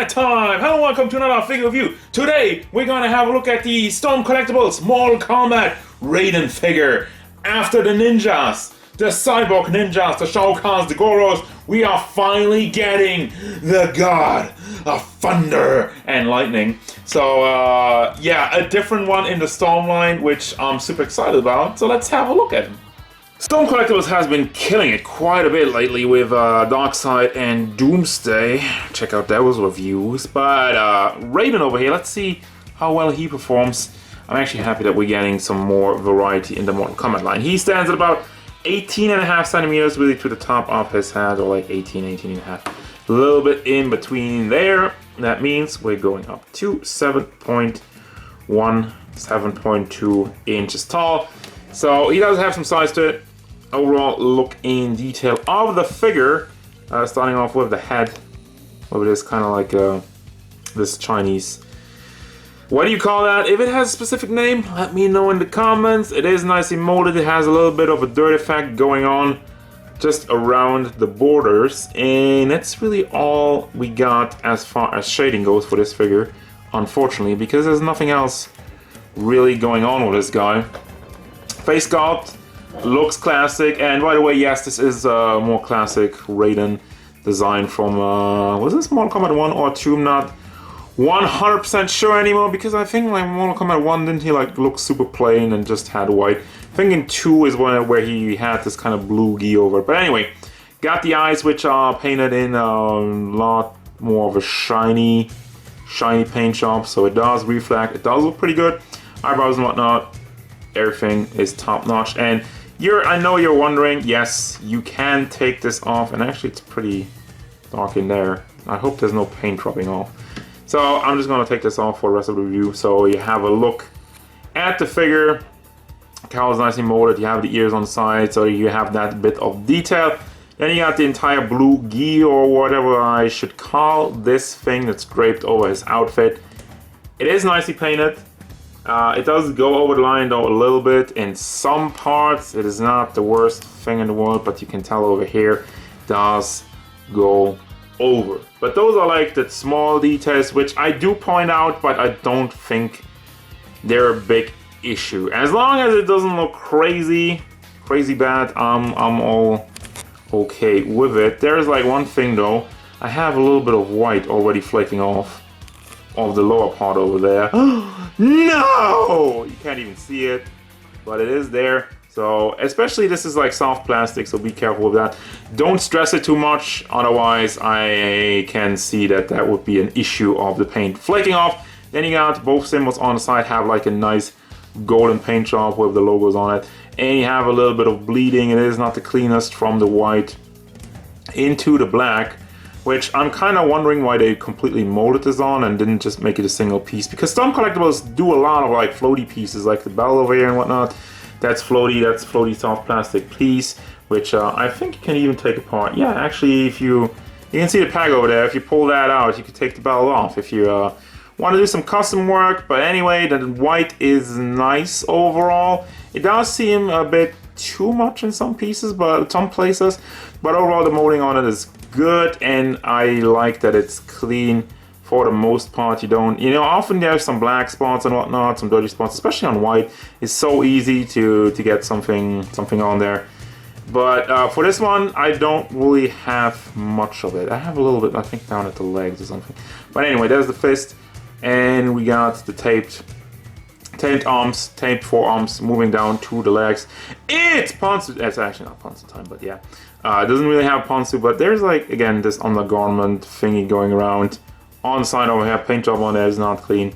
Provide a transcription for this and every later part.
that time! Hello and welcome to another figure review. Today, we're gonna have a look at the Storm Collectibles Mortal Kombat Raiden figure. After the ninjas, the cyborg ninjas, the Shao Kahns, the Goros, we are finally getting the god of thunder and lightning. So, yeah, a different one in the Storm line, which I'm super excited about. So let's have a look at him. Storm Collectibles has been killing it quite a bit lately with Darkseid and Doomsday. Check out those reviews. But Raiden over here, let's see how well he performs. I'm actually happy that we're getting some more variety in the Mortal Kombat line. He stands at about 18.5 centimeters really to the top of his head, or like 18.5. A little bit in between there. That means we're going up to 7.1, 7.2 inches tall. So he does have some size to it. Overall look in detail of the figure, starting off with the head, with this kind of like this Chinese, what do you call that? If it has a specific name, let me know in the comments. It is nicely molded. It has a little bit of a dirt effect going on just around the borders, and that's really all we got as far as shading goes for this figure, unfortunately, because there's nothing else really going on with this guy. Face sculpt looks classic, and by the way, yes, this is a more classic Raiden design from, was this Mortal Kombat 1 or 2? I'm not 100% sure anymore, because I think like Mortal Kombat 1, didn't he like look super plain and just had white? I think in 2 is one where he had this kind of blue gi over it. But anyway, got the eyes, which are painted in a lot more of a shiny paint job, so it does reflect, it does look pretty good. Eyebrows and whatnot, everything is top notch. And I know you're wondering, yes, you can take this off, and actually it's pretty dark in there. I hope there's no paint dropping off. So I'm just gonna take this off for the rest of the review, so you have a look at the figure. Cowl is nicely molded, you have the ears on the side, so you have that bit of detail. Then you got the entire blue gi, or whatever I should call this thing that's draped over his outfit. It is nicely painted. It does go over the line though a little bit in some parts. It is not the worst thing in the world, but you can tell over here it does go over. But those are like the small details which I do point out, but I don't think they're a big issue. As long as it doesn't look crazy bad, I'm all okay with it. There's like one thing though, I have a little bit of white already flaking off of the lower part over there. No! You can't even see it, but it is there. So, especially this is like soft plastic, so be careful with that. Don't stress it too much, otherwise I can see that that would be an issue of the paint flaking off. Then you got both symbols on the side have like a nice golden paint job with the logos on it. And you have a little bit of bleeding. It is not the cleanest from the white into the black, which I'm kind of wondering why they completely molded this on and didn't just make it a single piece, because Storm Collectibles do a lot of like floaty pieces, like the bell over here and whatnot. That's floaty soft plastic piece, which I think you can even take apart. Yeah, actually, if you can see the peg over there, if you pull that out, you can take the bell off if you want to do some custom work. But anyway, the white is nice overall. It does seem a bit too much in some pieces, but some places, but overall the molding on it is good, and I like that it's clean for the most part. You don't, often there's some black spots and whatnot, some dirty spots, especially on white. It's so easy to get something on there. But for this one, I don't really have much of it. I have a little bit, I think, down at the legs or something. But anyway, there's the fist, and we got the taped arms, taped forearms moving down to the legs. It's Ponsu. It's actually not Ponsu time, but yeah. It doesn't really have Ponsu, but there's like, again, this undergarment thingy going around. On the side over here, paint job on there is not clean.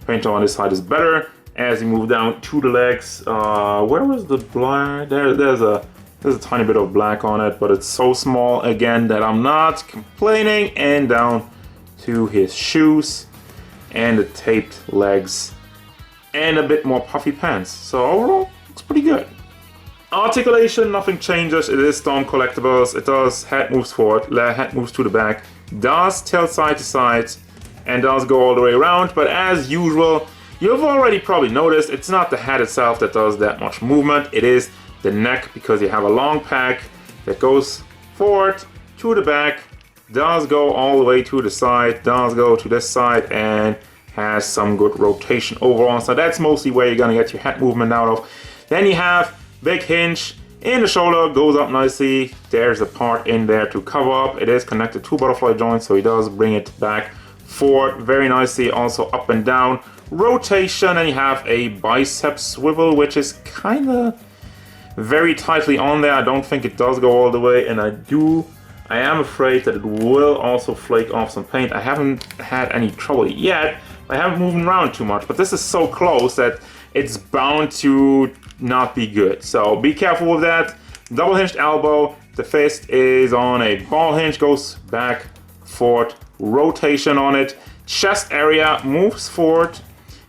Paint job on this side is better. As you move down to the legs, where was the black? There's a tiny bit of black on it, but it's so small again that I'm not complaining. And down to his shoes and the taped legs and a bit more puffy pants. So overall, looks pretty good. Articulation, nothing changes. It is Storm Collectibles. It does head moves forward, head moves to the back, does tilt side to side, and does go all the way around. But as usual, you've already probably noticed, it's not the head itself that does that much movement. It is the neck, because you have a long pack that goes forward to the back does go all the way to the side, does go to this side, and has some good rotation overall. So that's mostly where you're gonna get your head movement out of. Then you have big hinge in the shoulder, goes up nicely. There's a part in there to cover up. It is connected to butterfly joint, so he does bring it back forward very nicely. Also up and down rotation, and you have a bicep swivel, which is kind of very tightly on there. I don't think it does go all the way, and I am afraid that it will also flake off some paint. I haven't had any trouble yet. I haven't moved around too much, but this is so close that it's bound to not be good. So be careful with that. Double hinged elbow. The fist is on a ball hinge, goes back, forward, rotation on it. Chest area moves forward,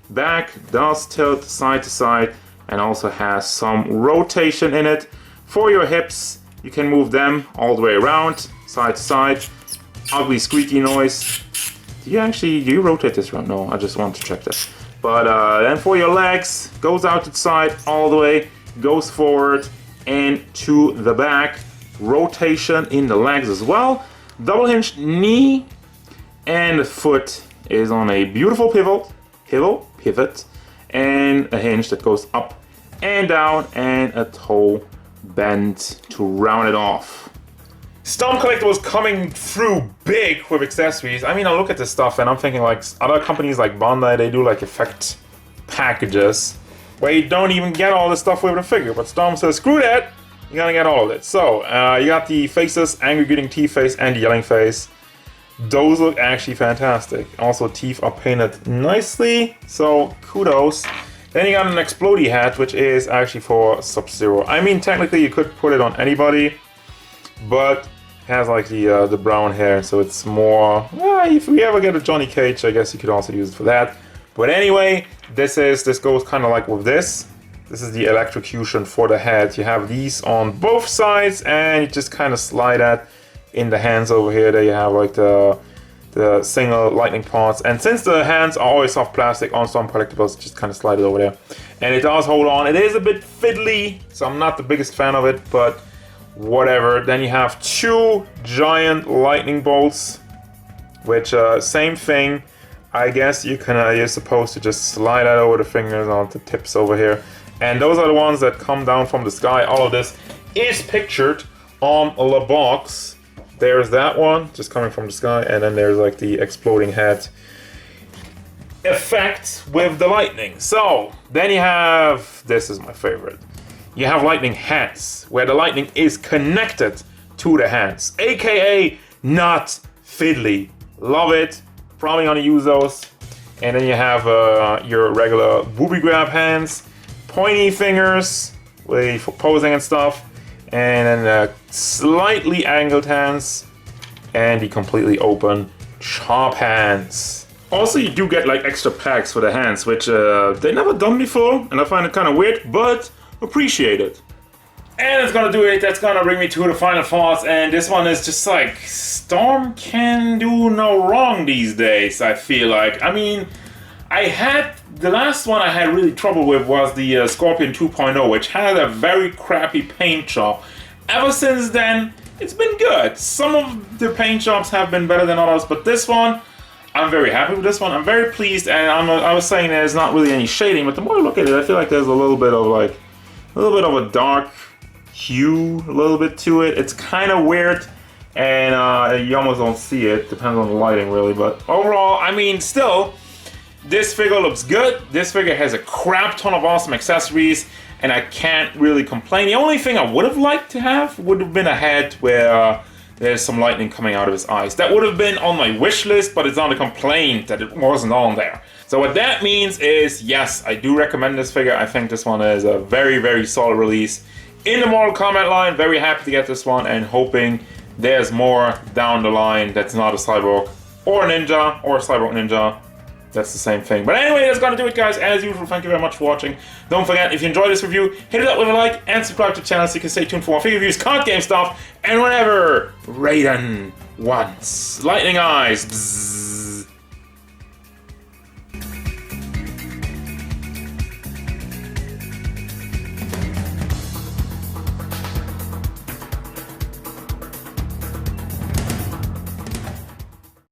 back, does tilt side to side, and also has some rotation in it. For your hips, you can move them all the way around, side to side. Ugly squeaky noise. Do you rotate this around? No, I just want to check that. But then for your legs, goes out to the side all the way, goes forward and to the back. Rotation in the legs as well. Double hinged knee, and the foot is on a beautiful pivot, and a hinge that goes up and down, and a toe bend to round it off. Stomp Collectibles coming through big with accessories. I mean, I look at this stuff and I'm thinking like other companies like Bandai, they do like effect packages where you don't even get all this stuff with the figure. But Stomp says, screw that, you're gonna get all of it. So, you got the faces, angry gritting teeth face and the yelling face. Those look actually fantastic. Also, teeth are painted nicely, so kudos. Then you got an explodey hat, which is actually for Sub-Zero. I mean, technically you could put it on anybody, but has like the brown hair, so it's more, if we ever get a Johnny Cage, I guess you could also use it for that. But anyway, this goes kind of like with this. This is the electrocution for the head. You have these on both sides, and you just kind of slide that in the hands over here. There you have like the single lightning parts. And since the hands are always soft plastic on some collectibles, just kind of slide it over there. And it does hold on. It is a bit fiddly, so I'm not the biggest fan of it, but whatever. Then you have two giant lightning bolts, which same thing. I guess you're supposed to just slide that over the fingers on the tips over here. And those are the ones that come down from the sky. All of this is pictured on the box. There's that one, just coming from the sky, and then there's like the exploding head effect with the lightning. So, then you have, this is my favorite. You have lightning hands, where the lightning is connected to the hands, aka not fiddly. Love it. Probably gonna use those. And then you have your regular booby grab hands, pointy fingers for posing and stuff, and then slightly angled hands, and the completely open chop hands. Also, you do get like extra packs for the hands, which they never done before, and I find it kind of weird, but appreciate it. And it's gonna do it. That's gonna bring me to the final thoughts, and this one is just like, Storm can do no wrong these days, I feel like. I mean, the last one I had really trouble with was the Scorpion 2.0, which had a very crappy paint job. Ever since then, it's been good. Some of the paint jobs have been better than others, but this one, I'm very happy with this one. I'm very pleased, and I was saying there's not really any shading, but the more I look at it, I feel like there's a little bit of a dark hue, a little bit to it. It's kind of weird, and you almost don't see it. Depends on the lighting, really. But overall, I mean, still, this figure looks good. This figure has a crap ton of awesome accessories, and I can't really complain. The only thing I would have liked to have would have been a head where there's some lightning coming out of his eyes. That would have been on my wish list, but it's not a complaint that it wasn't on there. So what that means is, yes, I do recommend this figure. I think this one is a very, very solid release in the Mortal Kombat line. Very happy to get this one, and hoping there's more down the line that's not a Cyborg or a Ninja or a Cyborg Ninja. That's the same thing. But anyway, that's gonna do it, guys. As usual, thank you very much for watching. Don't forget, if you enjoyed this review, hit it up with a like and subscribe to the channel so you can stay tuned for more figure reviews, card game stuff, and whatever Raiden wants. Lightning eyes. Bzz.